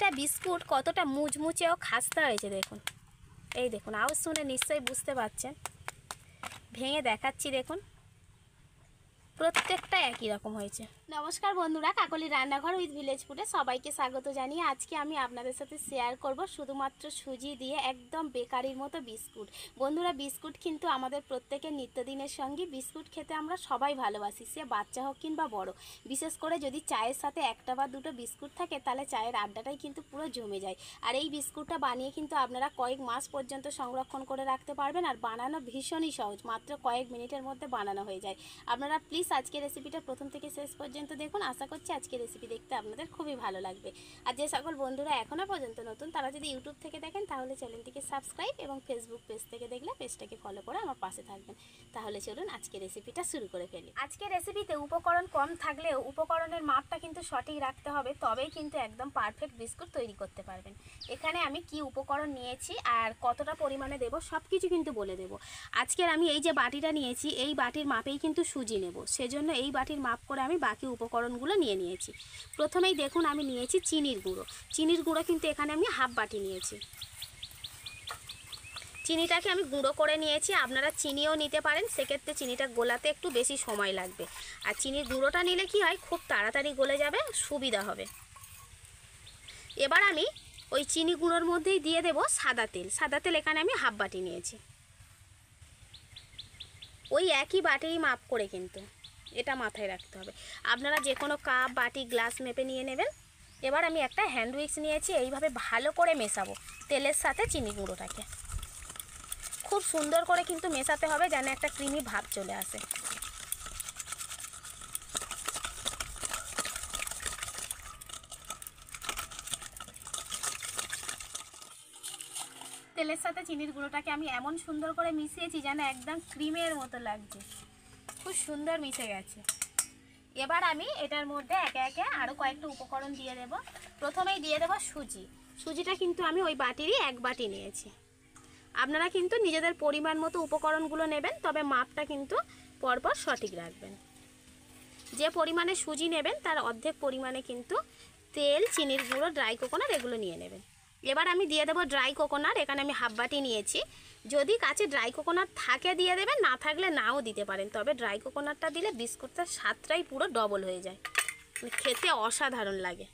প্রতিটা বিস্কুট কতটা মুচমুচে ও খাস্তা হয়েছে দেখুন। এই দেখুন, আওয়াজ শুনে নিশ্চয়ই বুঝতে পারছেন। ভেঙে দেখাচ্ছি দেখুন, প্রত্যেকটা একই রকম হয়েছে। নমস্কার বন্ধুরা, কাকলি রান্নাঘর উইথ ভিলেজ ফুডে সবাইকে স্বাগত জানিয়ে আজকে আমি আপনাদের সাথে শেয়ার করব শুধুমাত্র সুজি দিয়ে একদম বেকারির মতো বিস্কুট। বন্ধুরা, বিস্কুট কিন্তু আমাদের প্রত্যেকের নিত্যদিনের সঙ্গী। বিস্কুট খেতে আমরা সবাই ভালোবাসি, সে বাচ্চা হোক কিংবা বড়। বিশেষ করে যদি চায়ের সাথে একটা বা দুটো বিস্কুট থাকে তাহলে চায়ের আড্ডাটাই কিন্তু পুরো জমে যায়। আর এই বিস্কুটটা বানিয়ে কিন্তু আপনারা কয়েক মাস পর্যন্ত সংরক্ষণ করে রাখতে পারবেন। আর বানানো ভীষণই সহজ, মাত্র কয়েক মিনিটের মধ্যে বানানো হয়ে যায়। আপনারা প্লিজ আজকের রেসিপিটা প্রথম থেকে শেষ পর্যন্ত দেখুন। আশা করছি আজকের রেসিপি দেখতে আপনাদের খুবই ভালো লাগবে। আর যে সকল বন্ধুরা এখনও পর্যন্ত নতুন, তারা যদি ইউটিউব থেকে দেখেন তাহলে চ্যানেলটিকে সাবস্ক্রাইব এবং ফেসবুক পেজ থেকে দেখলে পেজটাকে ফলো করে আমার পাশে থাকবেন। তাহলে চলুন আজকের রেসিপিটা শুরু করে ফেলি। আজকের রেসিপিতে উপকরণ কম থাকলেও উপকরণের মাপটা কিন্তু সঠিক রাখতে হবে, তবেই কিন্তু একদম পারফেক্ট বিস্কুট তৈরি করতে পারবেন। এখানে আমি কি উপকরণ নিয়েছি আর কতটা পরিমাণে দেব সব কিছু কিন্তু বলে দেব। আজকের আমি এই যে বাটিটা নিয়েছি, এই বাটির মাপেই কিন্তু সুজি নেব, সেজন্য এই বাটির মাপ করে আমি বাকি উপকরণগুলো নিয়ে নিয়েছি। প্রথমেই দেখুন আমি নিয়েছি চিনির গুঁড়ো। চিনির গুঁড়ো কিন্তু এখানে আমি হাফ বাটি নিয়েছি। চিনিটাকে আমি গুঁড়ো করে নিয়েছি, আপনারা চিনিও নিতে পারেন, সেক্ষেত্রে চিনিটা গোলাতে একটু বেশি সময় লাগবে। আর চিনির গুঁড়োটা নিলে কি হয়, খুব তাড়াতাড়ি গলে যাবে, সুবিধা হবে। এবার আমি ওই চিনি গুঁড়োর মধ্যেই দিয়ে দেব সাদা তেল। সাদা তেল এখানে আমি হাফ বাটি নিয়েছি, ওই একই বাটিরই মাপ করে কিন্তু, এটা মাথায় রাখতে হবে। আপনারা যে কোনো কাপ, বাটি, গ্লাস মেপে নিয়ে নেবেন। এবার আমি একটা হ্যান্ড উইক্স নিয়েছি, এইভাবে ভালো করে মেশাবো তেলের সাথে চিনি গুঁড়োটাকে। খুব সুন্দর করে কিন্তু মেশাতে হবে যেন একটা ক্রিমি ভাব চলে আসে। তেলের সাথে চিনির গুঁড়োটাকে আমি এমন সুন্দর করে মিশিয়েছি যেন একদম ক্রিমের মতো লাগছে, খুব সুন্দর মিশে গেছে। এবার আমি এটার মধ্যে একে একে আরও কয়েকটা উপকরণ দিয়ে দেব। প্রথমেই দিয়ে দেব সুজি। সুজিটা কিন্তু আমি ওই বাটিরই এক বাটি নিয়েছি। আপনারা কিন্তু নিজেদের পরিমাণ মতো উপকরণগুলো নেবেন, তবে মাপটা কিন্তু পরপর সঠিক রাখবেন। যে পরিমাণে সুজি নেবেন তার অর্ধেক পরিমাণে কিন্তু তেল, চিনির গুঁড়ো, ড্রাই কোকোনাট এগুলো নিয়ে নেবেন। এবার আমি দিয়ে দেবো ড্রাই কোকোনাট। এখানে আমি হাফ বাটি নিয়েছি। যদি কাছে ড্রাই কোকোনাট থাকে দিয়ে দেবেন, না থাকলে নাও দিতে পারেন, তবে ড্রাই কোকোনাটটা দিলে বিস্কুটটার স্বাদটাই পুরো ডবল হয়ে যায়, খেতে অসাধারণ লাগে।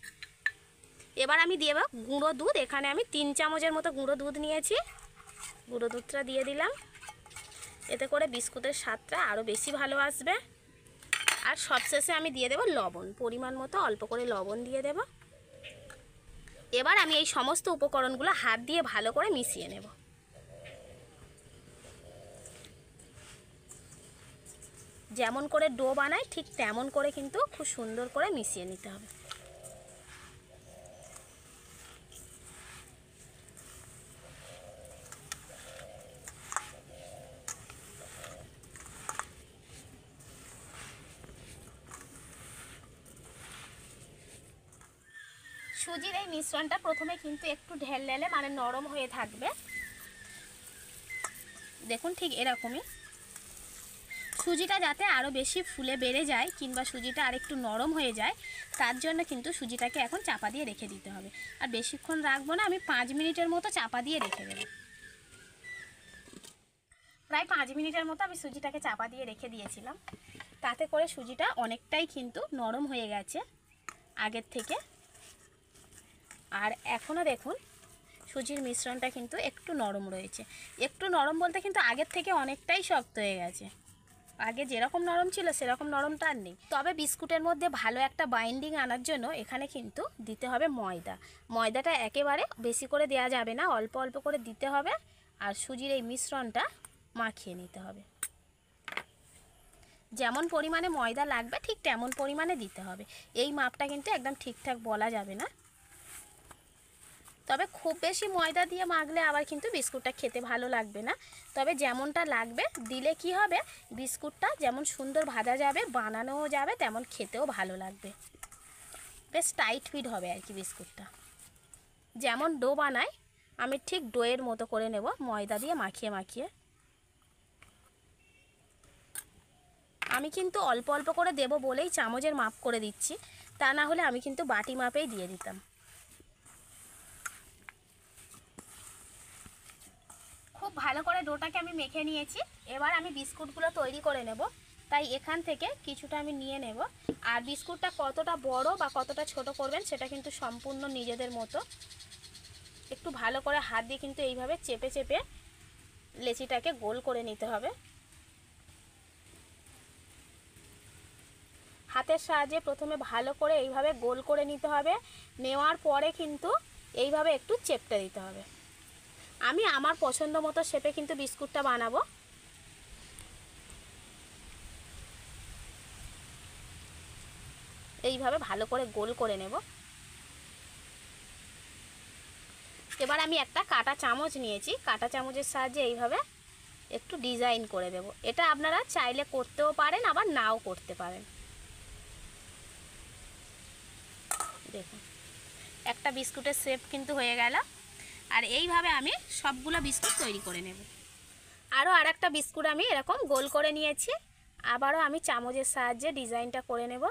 এবার আমি দিয়ে দেবো গুঁড়ো দুধ। এখানে আমি 3 চামচের মতো গুঁড়ো দুধ নিয়েছি। গুঁড়ো দুধটা দিয়ে দিলাম, এতে করে বিস্কুটের স্বাদটা আরও বেশি ভালো আসবে। আর সবশেষে আমি দিয়ে দেবো লবণ, পরিমাণ মতো অল্প করে লবণ দিয়ে দেব। এবার আমি এই সমস্ত উপকরণগুলো হাত দিয়ে ভালো করে মিশিয়ে নেব। যেমন করে ডো বানাই ঠিক তেমন করে কিন্তু খুব সুন্দর করে মিশিয়ে নিতে হবে। সুজির এই মিশ্রণটা প্রথমে কিন্তু একটু ঢেলঢেলে মানে নরম হয়ে থাকবে, দেখুন ঠিক এরকমই। সুজিটা যাতে আরও বেশি ফুলে বেড়ে যায় কিংবা সুজিটা আর একটু নরম হয়ে যায়, তার জন্য কিন্তু সুজিটাকে এখন চাপা দিয়ে রেখে দিতে হবে। আর বেশিক্ষণ রাখবো না, আমি 5 মিনিটের মতো চাপা দিয়ে রেখে দেবো। প্রায় 5 মিনিটের মতো আমি সুজিটাকে চাপা দিয়ে রেখে দিয়েছিলাম। তাতে করে সুজিটা অনেকটাই কিন্তু নরম হয়ে গেছে আগের থেকে। আর এখনও দেখুন সুজির মিশ্রণটা কিন্তু একটু নরম রয়েছে। একটু নরম বলতে কিন্তু আগের থেকে অনেকটাই শক্ত হয়ে গেছে। আগে যেরকম নরম ছিল সেরকম নরমটা আর নেই। তবে বিস্কুটের মধ্যে ভালো একটা বাইন্ডিং আনার জন্য এখানে কিন্তু দিতে হবে ময়দা। ময়দাটা একেবারে বেশি করে দেওয়া যাবে না, অল্প অল্প করে দিতে হবে। আর সুজির এই মিশ্রণটা মাখিয়ে নিতে হবে। যেমন পরিমাণে ময়দা লাগবে ঠিক তেমন পরিমাণে দিতে হবে। এই মাপটা কিন্তু একদম ঠিকঠাক বলা যাবে না, তবে খুব বেশি ময়দা দিয়ে মাখলে আবার কিন্তু বিস্কুটটা খেতে ভালো লাগবে না। তবে যেমনটা লাগবে দিলে কি হবে, বিস্কুটটা যেমন সুন্দর ভাজা যাবে, বানানোও যাবে, তেমন খেতেও ভালো লাগবে। বেশ টাইট ফিট হবে আর কি বিস্কুটটা। যেমন ডো বানাই আমি ঠিক ডোয়ের মতো করে নেব, ময়দা দিয়ে মাখিয়ে মাখিয়ে। আমি কিন্তু অল্প অল্প করে দেব বলেই চামচের মাপ করে দিচ্ছি, তা না হলে আমি কিন্তু বাটি মাপেই দিয়ে দিতাম। ভালো করে ডোটাকে আমি মেখে নিয়েছি। এবার আমি বিস্কুটগুলো তৈরি করে নেব। তাই এখান থেকে কিছুটা আমি নিয়ে নেব। আর বিস্কুটটা কতটা বড় বা কতটা ছোট করবেন সেটা কিন্তু সম্পূর্ণ নিজেদের মতো। একটু ভালো করে হাত দিয়ে কিন্তু এইভাবে চেপে চেপে লেচিটাকে গোল করে নিতে হবে। হাতের সাহায্যে প্রথমে ভালো করে এইভাবে গোল করে নিতে হবে। নেওয়ার পরে কিন্তু এইভাবে একটু চেপটে দিতে হবে। আমি আমার পছন্দ মতো শেপে কিন্তু বিস্কুটটা বানাবো। এইভাবে ভালো করে গোল করে নেব। এবার আমি একটা কাঁটা চামচ নিয়েছি, কাঁটা চামচের সাহায্যে এইভাবে একটু ডিজাইন করে দেব। এটা আপনারা চাইলে করতেও পারেন, আবার নাও করতে পারেন। দেখুন একটা বিস্কুটের শেপ কিন্তু হয়ে গেল। আর এইভাবে আমি সবগুলো বিস্কুট তৈরি করে নেব। আরও আরেকটা বিস্কুট আমি এরকম গোল করে নিয়েছি। আবারও আমি চামচের সাহায্যে ডিজাইনটা করে নেব।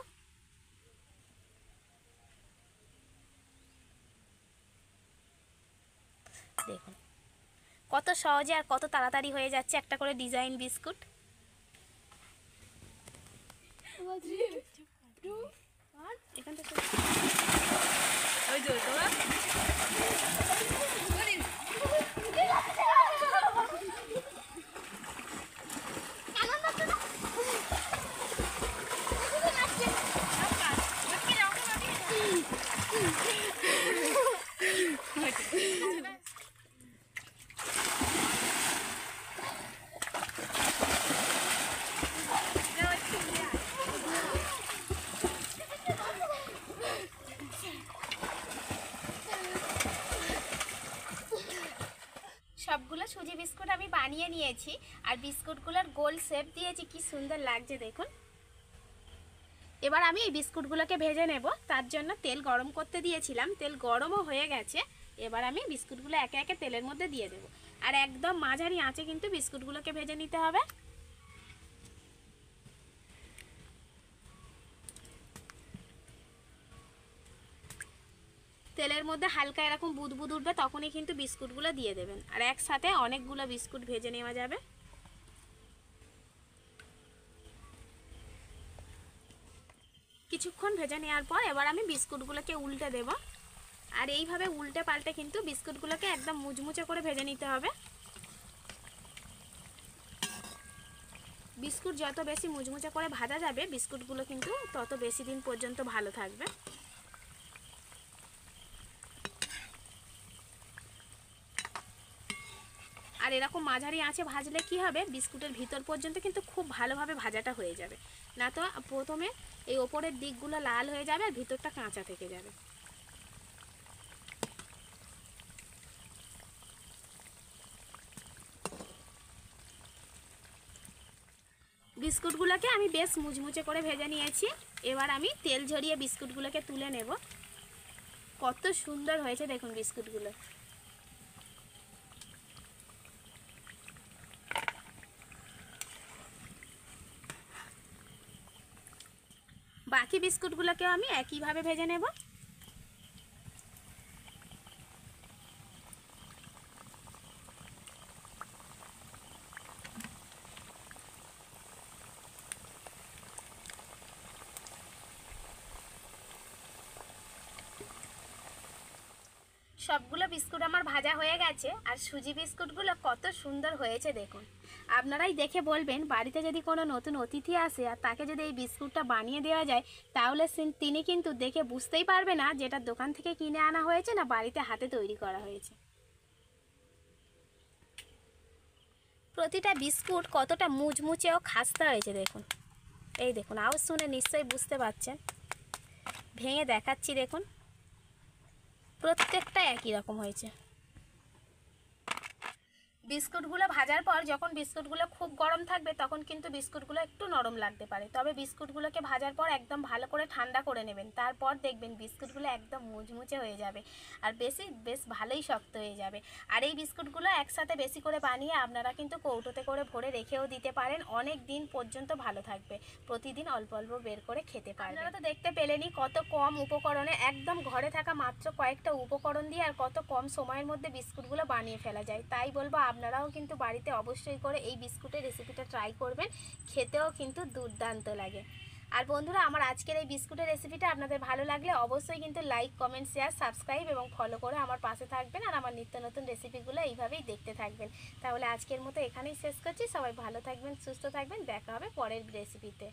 দেখুন কত সহজে আর কত তাড়াতাড়ি হয়ে যাচ্ছে একটা করে ডিজাইন বিস্কুট। এখান থেকে সবগুলো সুজি বিস্কুট আমি বানিয়ে নিয়েছি। আর বিস্কুটগুলোর গোল শেপ দিয়েছি, কি সুন্দর লাগছে দেখুন। এবার আমি এই বিস্কুটগুলোকে ভেজে নেব। তার জন্য তেল গরম করতে দিয়েছিলাম, তেল গরমও হয়ে গেছে। এবার আমি বিস্কুটগুলো একে একে তেলের মধ্যে দিয়ে দেব। আর একদম মাঝারি আঁচে কিন্তু বিস্কুটগুলোকে ভেজে নিতে হবে। তেলের মধ্যে হালকা এরকম বুদবুদ উঠবে, তখনই কিন্তু বিস্কুটগুলো দিয়ে দেবেন। আর একসাথে অনেকগুলো বিস্কুট ভেজে নেওয়া যাবে। কিছুক্ষণ ভেজে নেওয়ার পর এবার আমি বিস্কুটগুলোকে উল্টে দেব। আর এইভাবে উল্টে পাল্টে কিন্তু বিস্কুটগুলোকে একদম মুচমুচে করে ভেজে নিতে হবে। বিস্কুট যত বেশি মুচমুচে করে ভাজা যাবে, বিস্কুটগুলো কিন্তু তত বেশি দিন পর্যন্ত ভালো থাকবে। আর এরকম মাঝারি আঁচে ভাজলে কি হবে, বিস্কুটের ভিতর পর্যন্ত কিন্তু খুব ভালোভাবে ভাজাটা হয়ে যাবে। না তো প্রথমে এই ওপরের দিকগুলো লাল হয়ে যাবে আর ভিতরটা কাঁচা থেকে যাবে। বিস্কুটগুলোকে আমি বেশ মুচমুচে করে ভেজে নিয়েছি। এবার আমি তেল ঝরিয়ে বিস্কুটগুলোকে তুলে নেব। কত সুন্দর হয়েছে দেখুন বিস্কুটগুলো। বাকি বিস্কুটগুলোকেও আমি একইভাবে ভেজে নেব। সবগুলো বিস্কুট আমার ভাজা হয়ে গেছে। আর সুজি বিস্কুটগুলো কত সুন্দর হয়েছে দেখুন। আপনারাই দেখে বলবেন, বাড়িতে যদি কোনো নতুন অতিথি আসে আর তাকে যদি এই বিস্কুটটা বানিয়ে দেওয়া যায়, তাহলে তিনি কিন্তু দেখে বুঝতেই পারবে না যেটা দোকান থেকে কিনে আনা হয়েছে না বাড়িতে হাতে তৈরি করা হয়েছে। প্রতিটা বিস্কুট কতটা মুচমুচে ও খাস্তা হয়েছে দেখুন। এই দেখুন, আওয়াজ শুনে নিশ্চয়ই বুঝতে পারছেন। ভেঙে দেখাচ্ছি দেখুন, প্রত্যেকটা একই রকম হয়েছে। বিস্কুটগুলো ভাজার পর যখন বিস্কুটগুলো খুব গরম থাকবে তখন কিন্তু বিস্কুটগুলো একটু নরম লাগতে পারে। তবে বিস্কুটগুলোকে ভাজার পর একদম ভালো করে ঠান্ডা করে নেবেন। তারপর দেখবেন বিস্কুটগুলো একদম মুচমুচে হয়ে যাবে আর বেশ ভালোই শক্ত হয়ে যাবে। আর এই বিস্কুটগুলো একসাথে বেশি করে বানিয়ে আপনারা কিন্তু কৌটোতে করে ভরে রেখেও দিতে পারেন, অনেক দিন পর্যন্ত ভালো থাকবে। প্রতিদিন অল্প অল্প বের করে খেতে পারেন। আপনারা তো দেখতে পেলেনই কত কম উপকরণে, একদম ঘরে থাকা মাত্র কয়েকটা উপকরণ দিয়ে আর কত কম সময়ের মধ্যে বিস্কুটগুলো বানিয়ে ফেলা যায়। তাই বলবো আপনারাও কিন্তু বাড়িতে অবশ্যই করে এই বিস্কুটের রেসিপিটা ট্রাই করবেন, খেতেও কিন্তু দুর্দান্ত লাগে। আর বন্ধুরা, আমার আজকের এই বিস্কুটের রেসিপিটা আপনাদের ভালো লাগলে অবশ্যই কিন্তু লাইক, কমেন্ট, শেয়ার, সাবস্ক্রাইব এবং ফলো করে আমার পাশে থাকবেন আর আমার নিত্য নতুন রেসিপিগুলো এইভাবেই দেখতে থাকবেন। তাহলে আজকের মতো এখানেই শেষ করছি। সবাই ভালো থাকবেন, সুস্থ থাকবেন, দেখা হবে পরের রেসিপিতে।